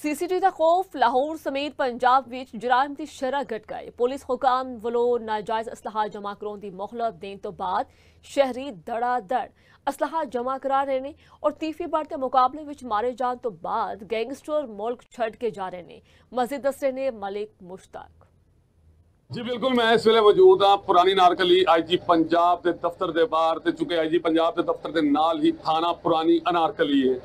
CCTV का खौफ लाहौर समेत पंजाब विच जराइम की शरह घट गई। पुलिस हुकाम वालों नाजायज असलाहा जमा कराने की मोहलत देने तो बाद शहरी धड़ाधड़ असलाहा जमा करा रहे हैं और तीसरी बढ़ते मुकाबले विच मारे जाने तो बाद गैंगस्टर मुल्क छड़ के जा रहे हैं। मजीद दस रहे ने मलिक मुश्ताक। जी बिल्कुल, मैं इस वेले मौजूद हाँ पुरानी नारकली आईजी पंजाब के दफ्तर के बाहर ते चूंकि आईजी पंजाब के दफ्तर के नाल ही थाना पुरानी अनारकली है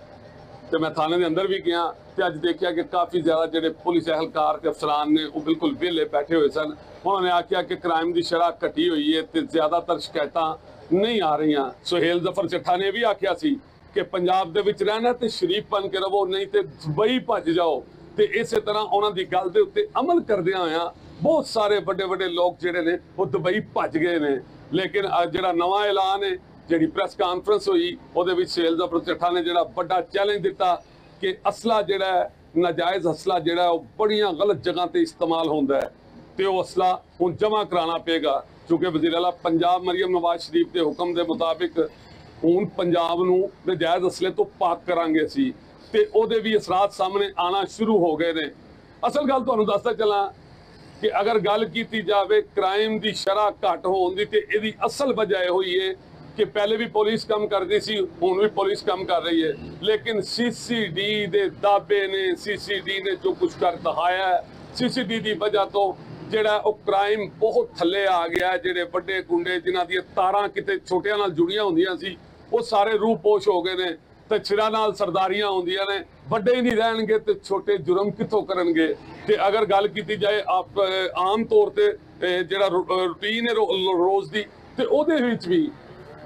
तो मैं थाने के अंदर भी गया तो अज देखा कि काफ़ी ज़्यादा जोड़े पुलिस एहलकार के अफसरान ने वो बिल्कुल वेले बैठे हुए सन। उन्होंने आख्या कि क्राइम की शरह घटी हुई है तो ज़्यादातर शिकायत नहीं आ रही। सुहेल जफर चट्ठा ने भी आख्या सी कि पंजाब दे विच रहना तो शरीफ बन के रवो, नहीं तो दुबई भज जाओ। तो इस तरह उन्होंने गल के उत्ते अमल करदियां होया बहुत सारे बड़े बड़े लोग जोड़े ने वो दुबई भज गए ने। लेकिन जो नवा ऐलान है जी प्रेस कॉन्फ्रेंस हुई वो सुहेल जफर चट्ठा ने जो बड़ा चैलेंज दिता कि असला जोड़ा नाजायज असला जोड़ा बड़िया गलत जगह पर इस्तेमाल होता है तो वह असला हूँ जमा कराना पेगा। क्योंकि वज़ीर आला पंजाब मरियम नवाज शरीफ के हुक्म के मुताबिक हूँ पंजाब नूं नाजायज असले तो पाक करांगे असीं ते ओहदे भी असरात सामने आना शुरू हो गए ने। असल गल तुहानूं दसदा चला कि अगर गल की जाए क्राइम की शरह घट होने की तो यदी असल वजह यह हुई है कि पहले भी पुलिस कम करती सी, हुण भी पुलिस कम कर रही है। लेकिन CCD दे दाबे ने CCD ने जो कुछ कर दिखाया है, CCD की वजह तो ਜਿਹੜਾ ਉਹ क्राइम बहुत थले आ गया है। ਜਿਹੜੇ ਵੱਡੇ ਗੁੰਡੇ ਜਿਨ੍ਹਾਂ ਦੀਆਂ ਤਾਰਾਂ ਕਿਤੇ ਛੋਟਿਆਂ ਨਾਲ ਜੁੜੀਆਂ ਹੁੰਦੀਆਂ ਸੀ ਉਹ ਸਾਰੇ ਰੂਪੋਸ਼ ਹੋ ਗਏ ਨੇ ਤੇ ਸਿਰਾਂ ਨਾਲ ਸਰਦਾਰੀਆਂ ਹੁੰਦੀਆਂ ਨੇ। ਵੱਡੇ ਹੀ ਨਹੀਂ ਰਹਿਣਗੇ ਤੇ ਛੋਟੇ ਜੁਰਮ ਕਿੱਥੋਂ ਕਰਨਗੇ। ਤੇ ਅਗਰ ਗੱਲ ਕੀਤੀ ਜਾਏ ਆਮ ਤੌਰ ਤੇ ਜਿਹੜਾ ਰੂਟੀਨ ਹੈ ਰੋਜ਼ ਦੀ ਤੇ ਉਹਦੇ ਵਿੱਚ ਵੀ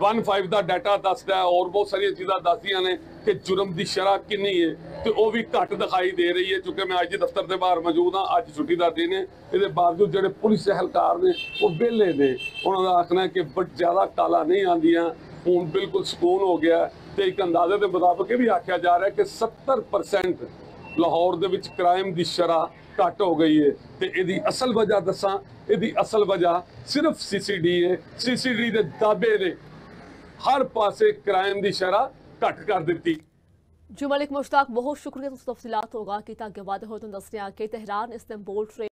15 ਦਾ डाटा दसदा है और बहुत सारी चीज़ा दसदियां ने कि जुर्म की शरह कितनी है तो वह भी घट दिखाई दे रही है। चूँकि मैं अज दफ्तर के बाहर मौजूद हाँ, अज छुट्टी का दिन है, ये बावजूद जो पुलिस एहलकार ने वो वेले ने उन्होंने आखना है कि ज़्यादा काला नहीं आदियाँ हूँ बिल्कुल सुकून हो गया। तो एक अंदाजे के मुताबिक भी आख्या जा रहा है कि 70% लाहौर दे विच क्राइम की शरह घट हो गई है। तो यदी असल वजह दसा, यदी असल वजह सिर्फ CCD है। CCD के दाबे ने हर पासे क्राइम की शरह घट कर दी। जी मलिक मुश्ताक बहुत शुक्रिया। तफसीलात होगा कि ताकि वादे हो तो दस के तेहरान इस्तांबुल ट्रेन